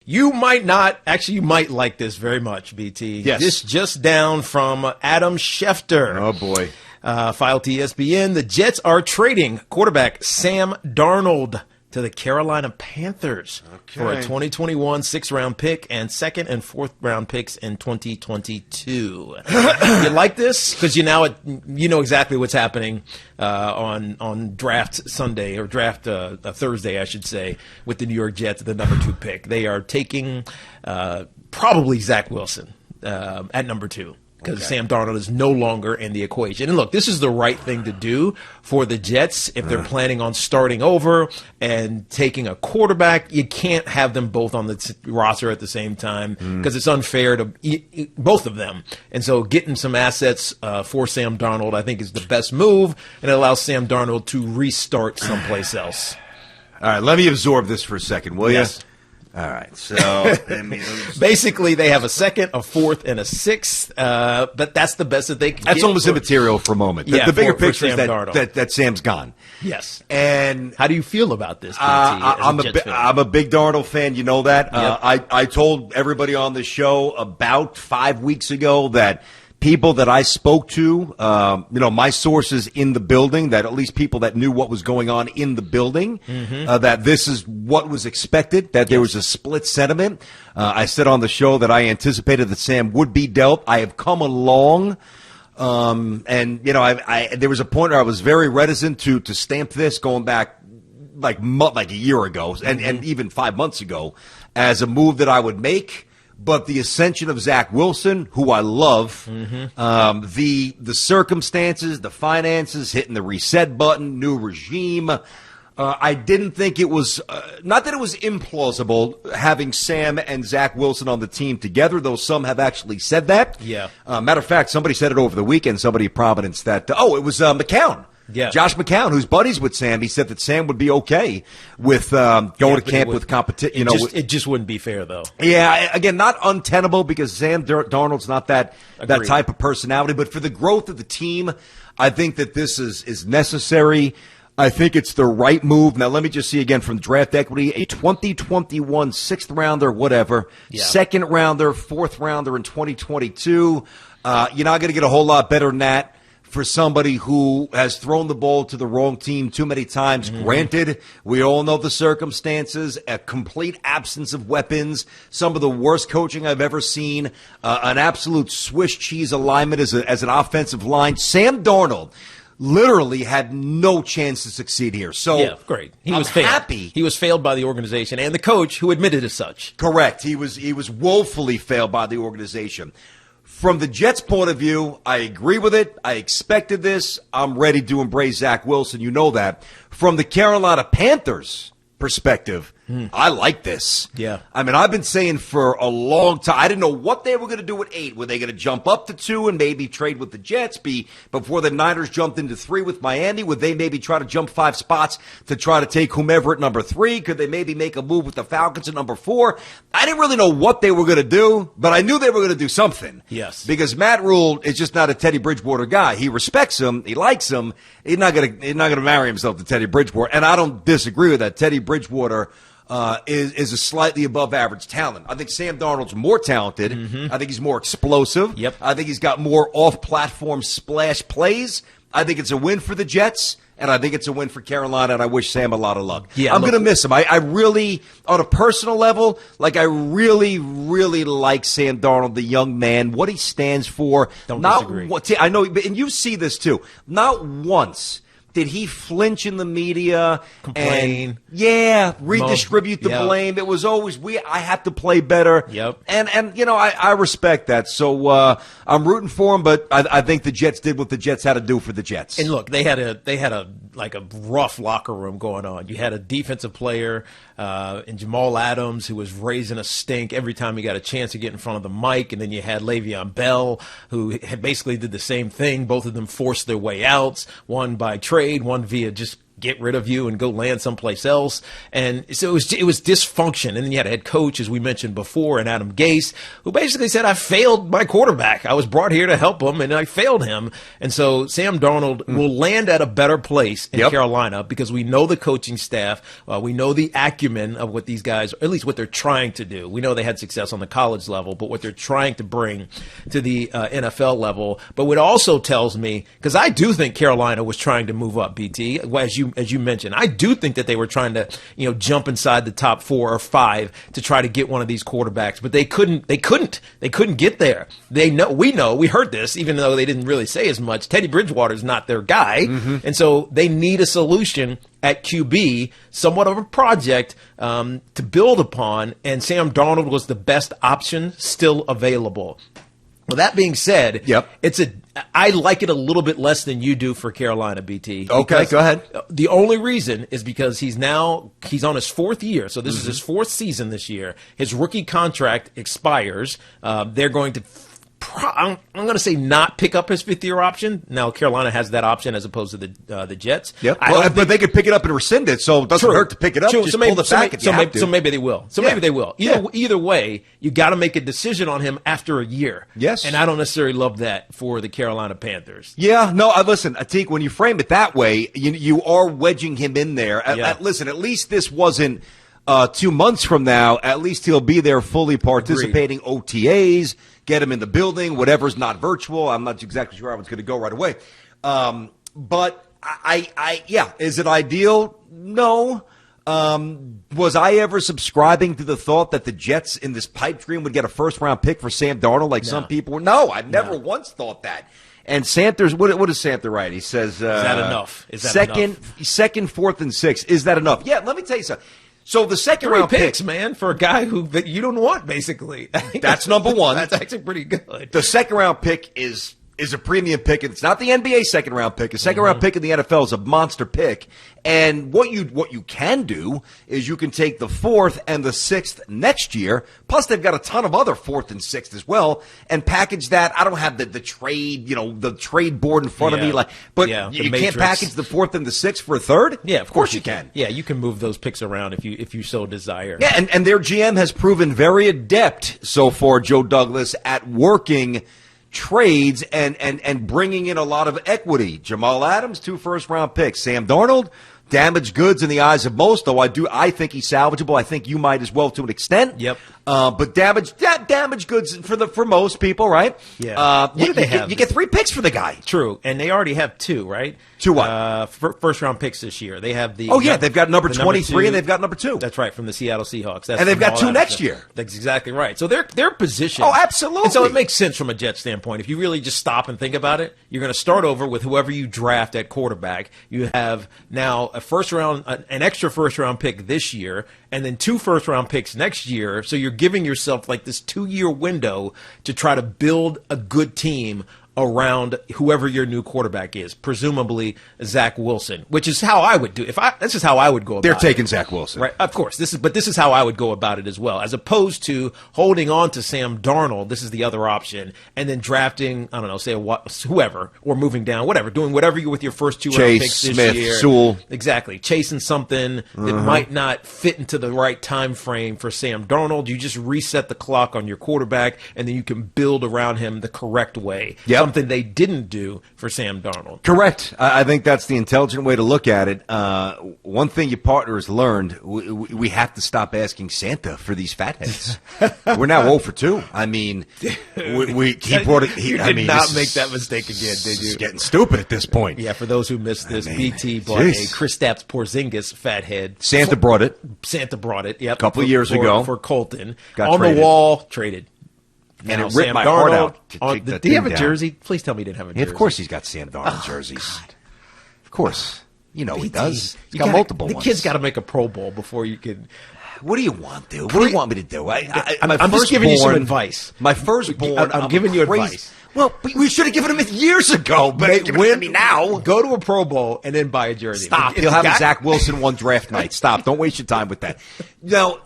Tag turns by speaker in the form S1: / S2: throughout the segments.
S1: You might not. Actually, you might like this very much, BT.
S2: Yes.
S1: This just down from Adam Schefter.
S2: Oh, boy.
S1: File to ESPN. The Jets are trading quarterback Sam Darnold to the Carolina Panthers for a 2021 sixth-round pick and second and fourth-round picks in 2022. You like this? Because you know exactly what's happening on draft Sunday, or draft Thursday, I should say, with the New York Jets, the number 2 pick. They are taking probably Zach Wilson at number 2. Because Sam Darnold is no longer in the equation. And look, this is the right thing to do for the Jets if they're planning on starting over and taking a quarterback. You can't have them both on the roster at the same time because it's unfair to both of them. And so getting some assets for Sam Darnold, I think, is the best move, and it allows Sam Darnold to restart someplace else.
S2: All right, let me absorb this for a second, will you?
S1: Yes.
S2: All right, so
S1: basically they have a second, a fourth, and a sixth, but that's the best that they can
S2: that's
S1: get.
S2: almost immaterial for a moment. The bigger picture is that Sam's gone.
S1: Yes.
S2: And
S1: how do you feel about this, BT,
S2: I'm a big Darnold fan. You know that.
S1: Yep.
S2: I told everybody on the show about 5 weeks ago that people that I spoke to, my sources in the building, that at least people that knew what was going on in the building, that this is what was expected, that there was a split sentiment. I said on the show that I anticipated that Sam would be dealt. I have come along. There was a point where I was very reticent to stamp this going back like a year ago and even 5 months ago as a move that I would make. But the ascension of Zach Wilson, who I love, the circumstances, the finances, hitting the reset button, new regime, I didn't think it was not that it was implausible having Sam and Zach Wilson on the team together, though some have actually said that.
S1: Yeah.
S2: Matter of fact, somebody said it over the weekend, somebody of Providence, that, it was McCown.
S1: Yeah.
S2: Josh McCown, who's buddies with Sam, he said that Sam would be okay with going to camp with competition.
S1: It just wouldn't be fair, though.
S2: Yeah, again, not untenable because Sam Darnold's not that type of personality. But for the growth of the team, I think that this is necessary. I think it's the right move. Now, let me just see again from draft equity, a 2021 sixth rounder, whatever, second rounder, fourth rounder in 2022. You're not going to get a whole lot better than that for somebody who has thrown the ball to the wrong team too many times. Granted, we all know the circumstances, a complete absence of weapons, some of the worst coaching I've ever seen, an absolute Swiss cheese alignment as an offensive line. Sam Darnold literally had no chance to succeed here. So
S1: yeah, great. He was happy. He was failed by the organization and the coach, who admitted as such.
S2: Correct. He was woefully failed by the organization. From the Jets' point of view, I agree with it. I expected this. I'm ready to embrace Zach Wilson. You know that. From the Carolina Panthers' perspective, I like this.
S1: Yeah.
S2: I mean, I've been saying for a long time, I didn't know what they were going to do at 8. Were they going to jump up to 2 and maybe trade with the Jets before the Niners jumped into 3 with Miami? Would they maybe try to jump 5 spots to try to take whomever at number 3? Could they maybe make a move with the Falcons at number 4? I didn't really know what they were going to do, but I knew they were going to do something.
S1: Yes.
S2: Because Matt Rule is just not a Teddy Bridgewater guy. He respects him. He likes him. He's not going to marry himself to Teddy Bridgewater. And I don't disagree with that. Teddy Bridgewater is a slightly above average talent. I think Sam Darnold's more talented. I think he's more explosive.
S1: Yep.
S2: I think he's got more off-platform splash plays. I think it's a win for the Jets, and I think it's a win for Carolina, and I wish Sam a lot of luck.
S1: Yeah,
S2: I'm going to miss him. I really, on a personal level, I really, really like Sam Darnold, the young man, what he stands for.
S1: Don't disagree.
S2: I know, and you see this too. Not once did he flinch in the media,
S1: complain,
S2: and redistribute the blame? It was always I have to play better.
S1: Yep.
S2: And I respect that. So I'm rooting for him, but I think the Jets did what the Jets had to do for the Jets.
S1: And look, they had a rough locker room going on. You had a defensive player in Jamal Adams who was raising a stink every time he got a chance to get in front of the mic, and then you had Le'Veon Bell who basically did the same thing. Both of them forced their way out, one by trade, one via just get rid of you and go land someplace else. And so it was dysfunction. And then you had a head coach, as we mentioned before, and Adam Gase, who basically said, I failed my quarterback. I was brought here to help him, and I failed him. And so Sam Darnold will land at a better place in Carolina because we know the coaching staff. We know the acumen of what these guys, or at least what they're trying to do. We know they had success on the college level, but what they're trying to bring to the NFL level. But what also tells me, because I do think Carolina was trying to move up, BT, as you mentioned. I do think that they were trying to, jump inside the top 4 or 5 to try to get one of these quarterbacks, but they couldn't get there. We heard this, even though they didn't really say as much. Teddy Bridgewater's not their guy. And so they need a solution at QB, somewhat of a project to build upon, and Sam Darnold was the best option still available. Well, that being said, I like it a little bit less than you do for Carolina, BT.
S2: Okay, go ahead.
S1: The only reason is because he's on his 4th year, so this is his 4th season this year. His rookie contract expires. They're going to I'm going to say not pick up his 5th-year option. Now, Carolina has that option as opposed to the Jets.
S2: Yep. But they could pick it up and rescind it, so it doesn't hurt to pick it up. Just pull it back if you have to.
S1: So maybe they will. Maybe they will. Either way, you got to make a decision on him after a year.
S2: Yes.
S1: And I don't necessarily love that for the Carolina Panthers.
S2: Yeah. No, listen, Atik, when you frame it that way, you are wedging him in there. Listen, at least this wasn't 2 months from now. At least he'll be there fully participating. Agreed. OTAs. Get him in the building, whatever's not virtual. I'm not exactly sure how it's going to go right away. But is it ideal? No. Was I ever subscribing to the thought that the Jets in this pipe dream would get a 1st-round pick for Sam Darnold like some people were? No, I never once thought that. And Santer's, what does Santer write? He says, is
S1: that enough?
S2: Second, 4th, and 6th. Is that enough? Yeah, let me tell you something. So the 2nd-round
S1: picks, man, for a guy that you don't want, basically.
S2: That's number one.
S1: That's actually pretty good.
S2: The 2nd-round pick is a premium pick. It's not the NBA 2nd-round pick. A 2nd-round pick in the NFL is a monster pick. And what you can do is you can take the 4th and the 6th next year. Plus, they've got a ton of other 4th and 6th as well, and package that. I don't have the trade, the trade board in front of me, you can't package the 4th and the 6th for a 3rd.
S1: Yeah, of course you can. Yeah, you can move those picks around if you so desire.
S2: Yeah, and their GM has proven very adept so far, Joe Douglas, at working trades and bringing in a lot of equity. Jamal Adams, 2 first-round picks. Sam Darnold, damaged goods in the eyes of most, though I think he's salvageable. I think you might as well to an extent.
S1: Yep.
S2: But damaged goods for most people, right?
S1: Yeah.
S2: What do they have? You get 3 picks for the guy.
S1: True, and they already have 2, right?
S2: 2 what?
S1: First-round picks this year. They have the.
S2: Oh yeah, they've got number 23 and they've got number 2.
S1: That's right, from the Seattle Seahawks.
S2: And they've got 2 next year.
S1: That's exactly right. So they're positioned.
S2: Oh, absolutely.
S1: And so it makes sense from a Jets standpoint. If you really just stop and think about it, you're going to start over with whoever you draft at quarterback. You have now an extra first-round pick this year, and then 2 first-round picks next year. So you're giving yourself like this 2-year window to try to build a good team around whoever your new quarterback is, presumably Zach Wilson, which is how I would do. This is how I would go about it.
S2: They're taking Zach Wilson,
S1: right? Of course, this is how I would go about it as well, as opposed to holding on to Sam Darnold. This is the other option, and then drafting, I don't know, say whoever, or moving down, whatever, doing whatever you with your first 2 round picks this
S2: Smith,
S1: year.
S2: Sewell,
S1: exactly, chasing something that might not fit into the right time frame for Sam Darnold. You just reset the clock on your quarterback, and then you can build around him the correct way.
S2: Yep.
S1: Something they didn't do for Sam Darnold.
S2: Correct. I think that's the intelligent way to look at it. One thing your partner has learned, we have to stop asking Santa for these fatheads. We're now 0 for 2. I mean, he brought it.
S1: You did not make that mistake again, did you?
S2: It's getting stupid at this point.
S1: Yeah, for those who missed this, BT bought a Kristaps Porzingis fathead.
S2: Santa brought it.
S1: Yep.
S2: A couple of years ago.
S1: For Colton.
S2: Got
S1: on
S2: traded.
S1: The wall, traded.
S2: And it ripped my heart out.
S1: Did he have a jersey? Please tell me he didn't have a jersey.
S2: Yeah, of course he's got Sam Darnold jerseys. God. Of course. You know he does. He's got multiple
S1: ones.
S2: The
S1: kid's got to make a Pro Bowl before you can.
S2: What do you want, dude? What do you want me to do?
S1: I'm just giving you some advice.
S2: My firstborn.
S1: I'm giving you advice.
S2: Well, but we should have given him it years ago. But give it to me now.
S1: Go to a Pro Bowl and then buy a jersey.
S2: Stop. He'll have a Zach Wilson one draft night. Stop. Don't waste your time with that. No.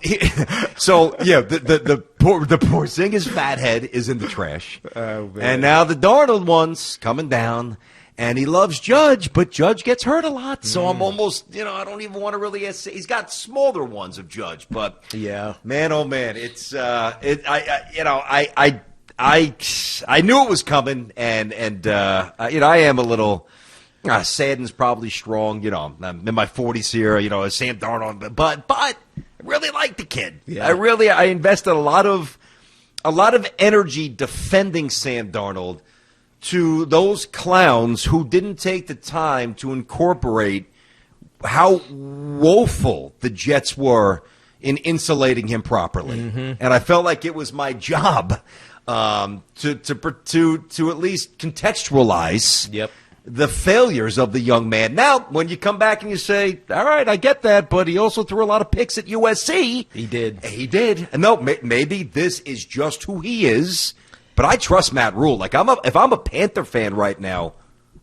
S2: So yeah, the Porzingis fathead is in the trash, and now the Darnold one's coming down. And he loves Judge, but Judge gets hurt a lot. So I'm almost, I don't even want to really say. He's got smaller ones of Judge, but
S1: yeah,
S2: man, oh man, it's I knew it was coming, and I am a little saddened's probably strong. I'm in my 40s here. As Sam Darnold, but I really like the kid. Yeah. I invested a lot of energy defending Sam Darnold to those clowns who didn't take the time to incorporate how woeful the Jets were in insulating him properly. And I felt like it was my job to at least contextualize the failures of the young man. Now, when you come back and you say, all right, I get that, but he also threw a lot of picks at USC.
S1: He
S2: did. And no, maybe this is just who he is, but I trust Matt Rule. Like, if I'm a Panther fan right now,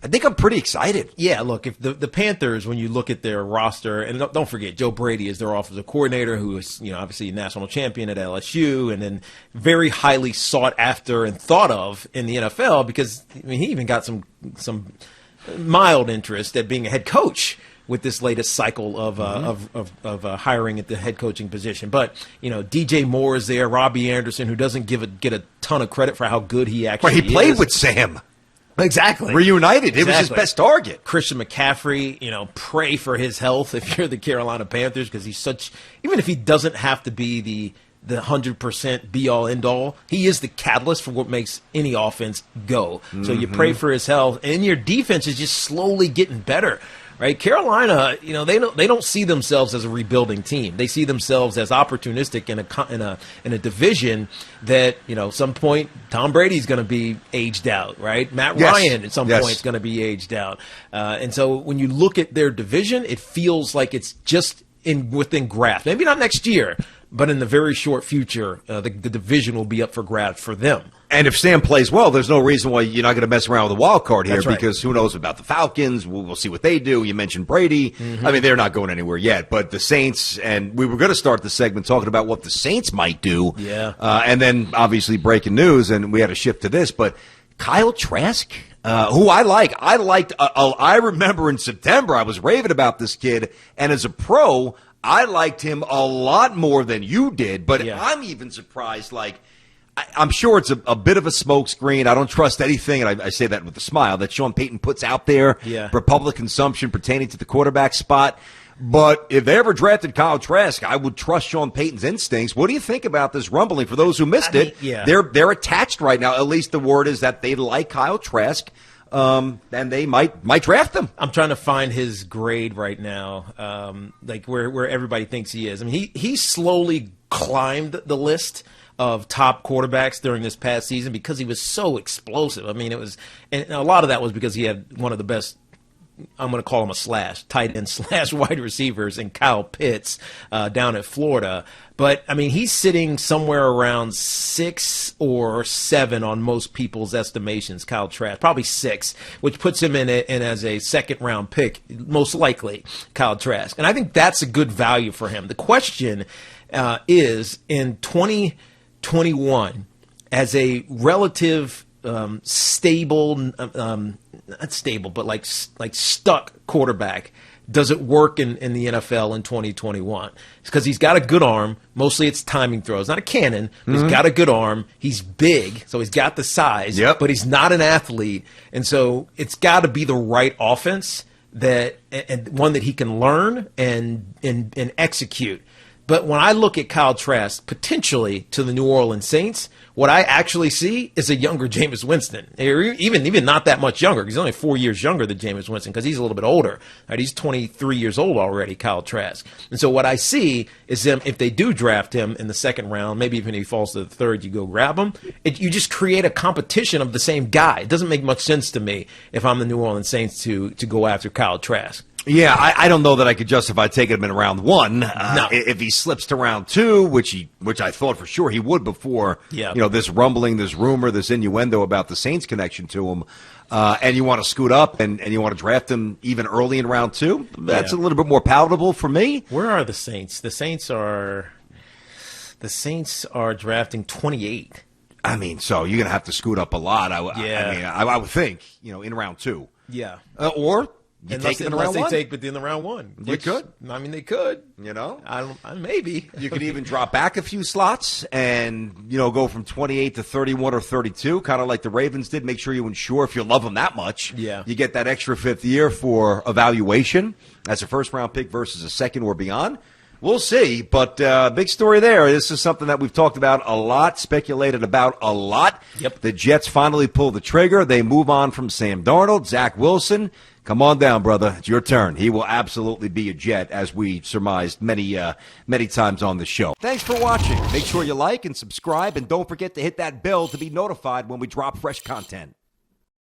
S2: I think I'm pretty excited.
S1: Yeah, look, if the Panthers, when you look at their roster, and don't forget, Joe Brady is their offensive coordinator, who is, obviously a national champion at LSU, and then very highly sought after and thought of in the NFL because he even got some mild interest at being a head coach with this latest cycle of hiring at the head coaching position. But DJ Moore is there, Robbie Anderson, who doesn't get a ton of credit for how good he actually is.
S2: He played with Sam.
S1: Exactly.
S2: Reunited. It was his best target.
S1: Christian McCaffrey, pray for his health if you're the Carolina Panthers because even if he doesn't have to be the 100% be-all, end-all, he is the catalyst for what makes any offense go. So you pray for his health, and your defense is just slowly getting better. Right, Carolina, they don't see themselves as a rebuilding team. They see themselves as opportunistic in a division that some point Tom Brady's going to be aged out. Right, Matt Ryan at some point is going to be aged out, and so when you look at their division, it feels like it's just within grasp. Maybe not next year, but in the very short future, the division will be up for grabs for them.
S2: And if Sam plays well, there's no reason why you're not going to mess around with a wild card here.
S1: That's right.
S2: Because who knows about the Falcons. We'll see what they do. You mentioned Brady. I mean, they're not going anywhere yet. But the Saints, and we were going to start the segment talking about what the Saints might do.
S1: Yeah.
S2: And then, obviously, breaking news, and we had to shift to this. But Kyle Trask, who I like. I remember in September I was raving about this kid. And as a pro, I liked him a lot more than you did. But I'm even surprised, I'm sure it's a bit of a smokescreen. I don't trust anything, and I say that with a smile, that Sean Payton puts out there for public consumption pertaining to the quarterback spot. But if they ever drafted Kyle Trask, I would trust Sean Payton's instincts. What do you think about this rumbling? For those who missed it, they're attached right now. At least the word is that they like Kyle Trask. And they might draft him.
S1: I'm trying to find his grade right now, where everybody thinks he is. I mean, he slowly climbed the list of top quarterbacks during this past season because he was so explosive. I mean, and a lot of that was because he had one of the best, I'm going to call him a tight end / wide receivers in Kyle Pitts down at Florida. But, I mean, he's sitting somewhere around 6 or 7 on most people's estimations, Kyle Trask. Probably 6, which puts him in as a second-round pick, most likely, Kyle Trask. And I think that's a good value for him. The question is, in 2021, as a relative stable, not stable, but like stuck quarterback, does it work in the NFL in 2021? It's because he's got a good arm. Mostly it's timing throws. Not a cannon, but he's got a good arm. He's big, so he's got the size, but he's not an athlete. And so it's got to be the right offense and one that he can learn and execute. But when I look at Kyle Trask, potentially to the New Orleans Saints, what I actually see is a younger Jameis Winston. Even not that much younger. He's only 4 years younger than Jameis Winston because he's a little bit older. Right? He's 23 years old already, Kyle Trask. And so what I see is them, if they do draft him in the second round, maybe even if he falls to the third, you go grab him. You just create a competition of the same guy. It doesn't make much sense to me if I'm the New Orleans Saints to go after Kyle Trask.
S2: Yeah, I don't know that I could justify taking him in round 1.
S1: No.
S2: If he slips to round 2, which I thought for sure he would before, this rumbling, this rumor, this innuendo about the Saints connection to him, and you want to scoot up and you want to draft him even early in round 2, that's a little bit more palatable for me.
S1: Where are the Saints? The Saints are drafting 28.
S2: I mean, so you're going to have to scoot up a lot. I would think, in round 2.
S1: Yeah.
S2: Or you take it in round one.
S1: Take it in the round one.
S2: You could.
S1: I mean, they could. Maybe.
S2: You could even drop back a few slots and, go from 28 to 31 or 32, kind of like the Ravens did. Make sure you ensure if you love them that much,
S1: you
S2: get that extra fifth year for evaluation as a first-round pick versus a second or beyond. We'll see, but big story there. This is something that we've talked about a lot, speculated about a lot.
S1: Yep.
S2: The Jets finally pull the trigger. They move on from Sam Darnold, Zach Wilson. Come on down, brother. It's your turn. He will absolutely be a Jet, as we surmised many times on the show. Thanks for watching. Make sure you like and subscribe, and don't forget to hit that bell to be notified when we drop fresh content.